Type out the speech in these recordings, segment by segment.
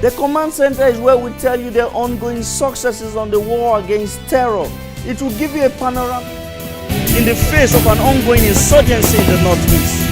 The Command Center is where we tell you the ongoing successes on the war against terror. It will give you a panorama in the face of an ongoing insurgency in the Northeast.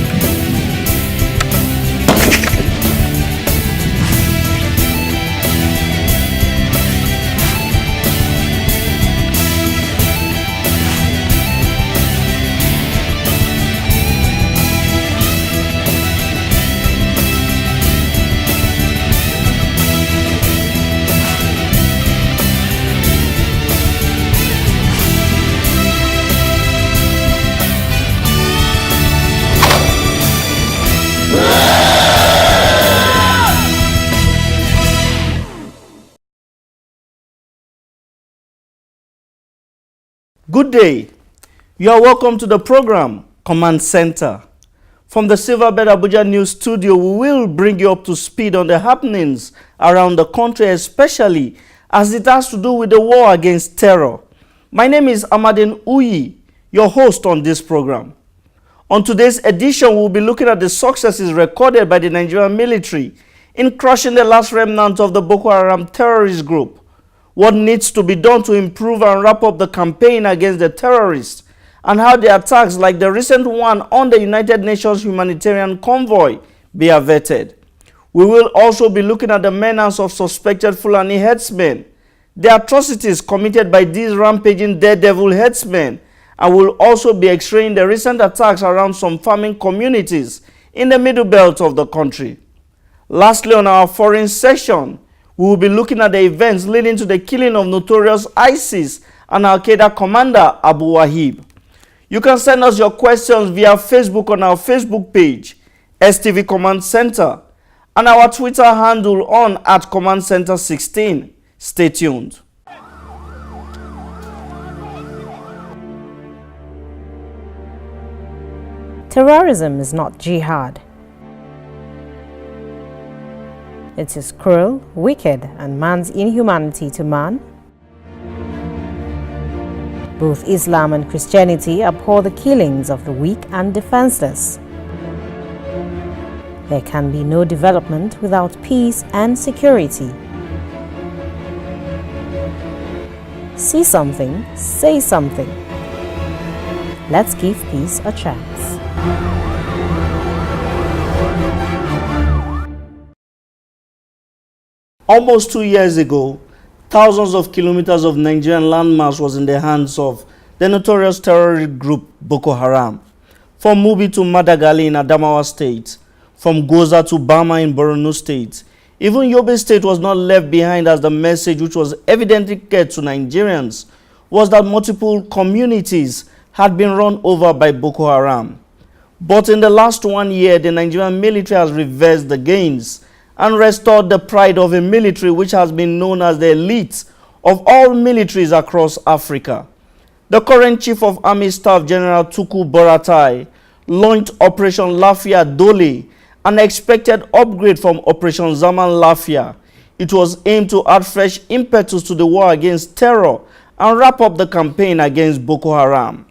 Good day. You are welcome to the program, Command Center. From the Silverbed Abuja News Studio, we will bring you up to speed on the happenings around the country, especially as it has to do with the war against terror. My name is Amadin Uyi, your host on this program. On today's edition, we'll be looking at the successes recorded by the Nigerian military in crushing the last remnant of the Boko Haram terrorist group. What needs to be done to improve and wrap up the campaign against the terrorists, and how the attacks like the recent one on the United Nations humanitarian convoy be averted. We will also be looking at the menace of suspected Fulani headsmen, the atrocities committed by these rampaging daredevil headsmen, and will also be x-raying the recent attacks around some farming communities in the middle belt of the country. Lastly, on our foreign section, we will be looking at the events leading to the killing of notorious ISIS and Al-Qaeda commander Abu Wahib. You can send us your questions via Facebook on our Facebook page, STV Command Center, and our Twitter handle on @CommandCenter16. Stay tuned. Terrorism is not jihad. It is cruel, wicked, and man's inhumanity to man. Both Islam and Christianity abhor the killings of the weak and defenseless. There can be no development without peace and security. See something, say something. Let's give peace a chance. Almost 2 years ago, thousands of kilometers of Nigerian landmass was in the hands of the notorious terrorist group Boko Haram. From Mubi to Madagali in Adamawa State, from Goza to Bama in Borno State, even Yobe State was not left behind, as the message, which was evidently clear to Nigerians, was that multiple communities had been run over by Boko Haram. But in the last 1 year, the Nigerian military has reversed the gains and restored the pride of a military which has been known as the elite of all militaries across Africa. The current Chief of Army Staff, General Tuku Buratai, launched Operation Lafia Dole, an expected upgrade from Operation Zaman Lafia. It was aimed to add fresh impetus to the war against terror and wrap up the campaign against Boko Haram.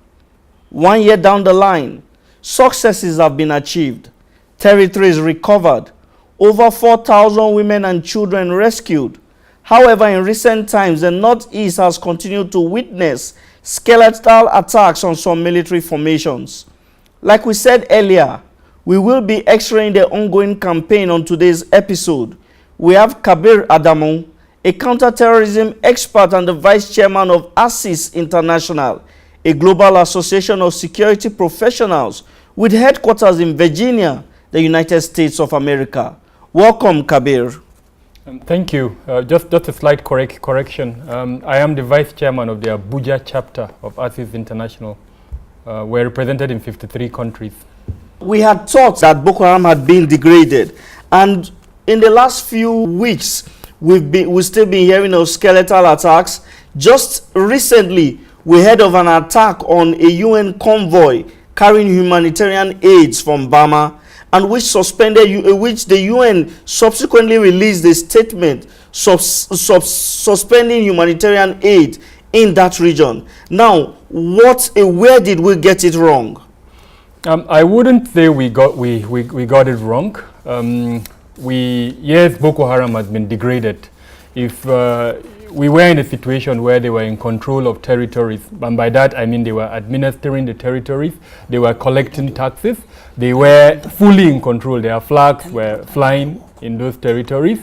1 year down the line, successes have been achieved, territories recovered, over 4,000 women and children rescued. However, in recent times, the Northeast has continued to witness skeletal attacks on some military formations. Like we said earlier, we will be x-raying the ongoing campaign on today's episode. We have Kabir Adamu, a counter-terrorism expert and the vice chairman of ASIS International, a global association of security professionals with headquarters in Virginia, the United States of America. Welcome, Kabir. Thank you. Just a slight correction. I am the vice chairman of the Abuja chapter of ASIS International. We're represented in 53 countries. We had thought that Boko Haram had been degraded, and in the last few weeks, we've still been hearing of skeletal attacks. Just recently, we heard of an attack on a UN convoy carrying humanitarian aids from Bama, and which the UN subsequently released a statement suspending humanitarian aid in that region. Now, where did we get it wrong? I wouldn't say we got it wrong. yes, Boko Haram has been degraded. If we were in a situation where they were in control of territories, and by that I mean they were administering the territories, they were collecting taxes, they were fully in control, their flags were flying in those territories,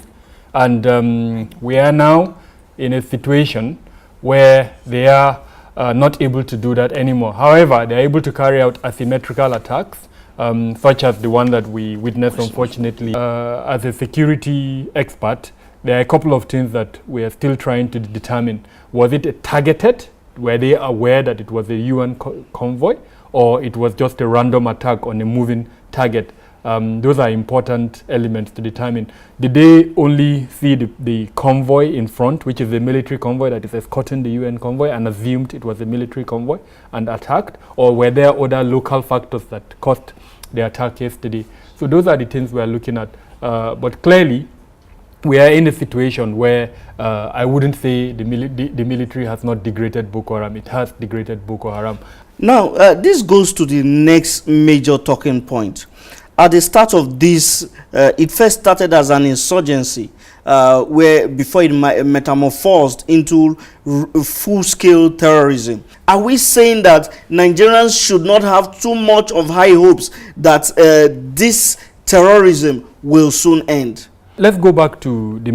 and we are now in a situation where they are not able to do that anymore. However, they are able to carry out asymmetrical attacks, such as the one that we witnessed, unfortunately. As a security expert, there are a couple of things that we are still trying to determine. Was it targeted? Were they aware that it was a UN convoy, or it was just a random attack on a moving target? Those are important elements to determine. Did they only see the convoy in front, which is a military convoy that is escorting the UN convoy, and assumed it was a military convoy and attacked? Or were there other local factors that caused the attack yesterday? So those are the things we are looking at. But clearly, we are in a situation where I wouldn't say the military has not degraded Boko Haram. It has degraded Boko Haram. Now, this goes to the next major talking point. At the start of this, it first started as an insurgency, where before it metamorphosed into full-scale terrorism. Are we saying that Nigerians should not have too much of high hopes that this terrorism will soon end? Let's go back to the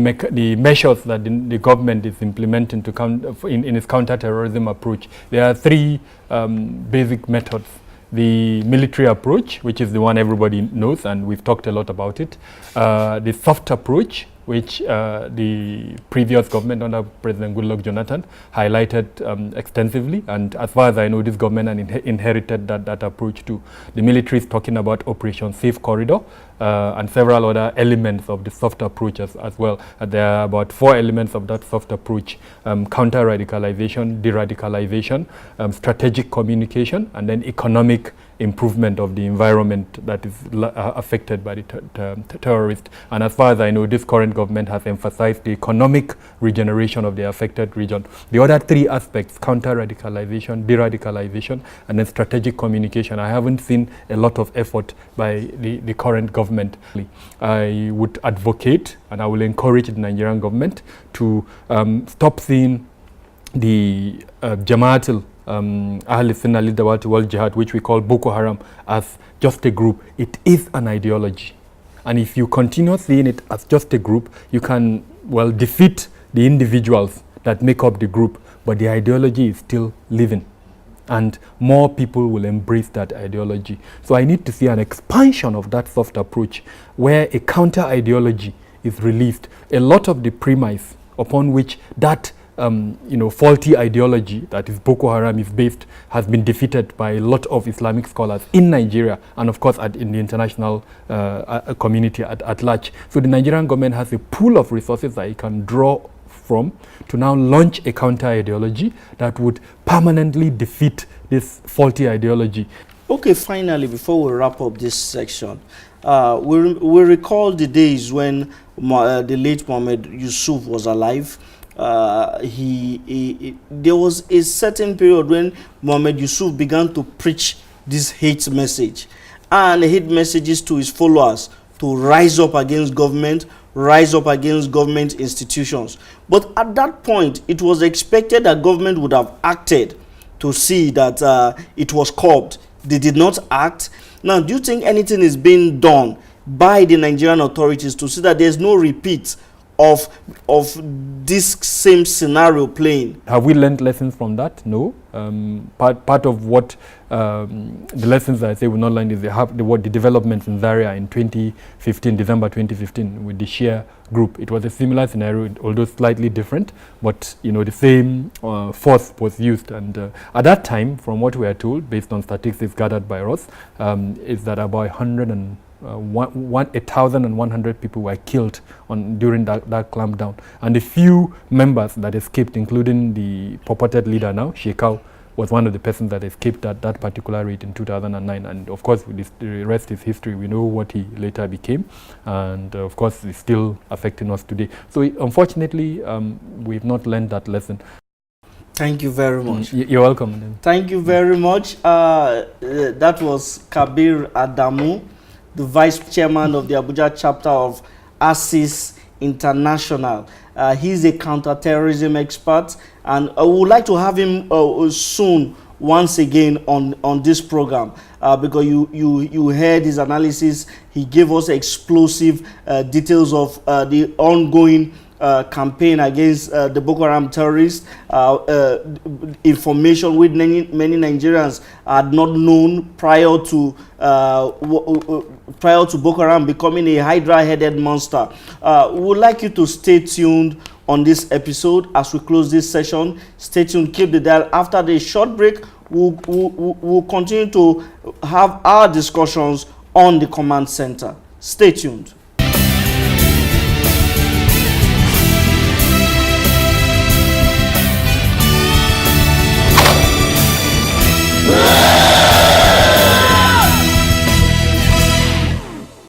measures that the government is implementing to in its counter-terrorism approach. There are three basic methods. The military approach, which is the one everybody knows, and we've talked a lot about it. The soft approach, which the previous government under President Goodluck Jonathan highlighted extensively, and as far as I know, this government inherited that approach too. The military is talking about Operation Safe Corridor and several other elements of the soft approach as well. There are about 4 elements of that soft approach: counter-radicalization, de-radicalization, strategic communication, and then economic improvement of the environment that is affected by the terrorists. And as far as I know, this current government has emphasized the economic regeneration of the affected region. The other 3 aspects, counter-radicalization, de-radicalization, and then strategic communication, I haven't seen a lot of effort by the current government. I would advocate, and I will encourage the Nigerian government to stop seeing the Jamaatul Ahl Sunnah Lidawat wal Jihad, which we call Boko Haram, as just a group. It is an ideology. And if you continue seeing it as just a group, you can, well, defeat the individuals that make up the group, but the ideology is still living. And more people will embrace that ideology. So I need to see an expansion of that soft approach where a counter ideology is released. A lot of the premise upon which that faulty ideology that is Boko Haram is based has been defeated by a lot of Islamic scholars in Nigeria, and of course in the international community at large. So the Nigerian government has a pool of resources that it can draw from to now launch a counter ideology that would permanently defeat this faulty ideology. Okay, finally, before we wrap up this section, we recall the days when the late Mohammed Yusuf was alive. There was a certain period when Mohammed Yusuf began to preach this hate message and hate messages to his followers to rise up against government, rise up against government institutions. But at that point, it was expected that government would have acted to see that it was curbed. They did not act. Now, do you think anything is being done by the Nigerian authorities to see that there's no repeat of this same scenario playing? Have we learned lessons from that? No. Part of what the lessons that I say we not learned is the developments in Zaria in 2015, December 2015, with the Shia group. It was a similar scenario, although slightly different, but the same force was used. And at that time, from what we are told, based on statistics gathered by us, is that about 1,100 people were killed during that clampdown, and the few members that escaped, including the purported leader now, Shekau, was one of the persons that escaped at that particular rate in 2009. And of course, the rest is history. We know what he later became, and of course, it's still affecting us today. So unfortunately, we've not learned that lesson. Thank you very much. You're welcome. Thank you very much. That was Kabir Adamu, the Vice Chairman of the Abuja chapter of ASIS International. He's a counterterrorism expert, and I would like to have him soon once again on this program, because you heard his analysis. He gave us explosive details of the ongoing campaign against the Boko Haram terrorists, information which many Nigerians had not known prior to Boko Haram becoming a hydra-headed monster. We would like you to stay tuned on this episode as we close this session. Stay tuned, keep the dial. After the short break, we'll continue to have our discussions on the command center. Stay tuned.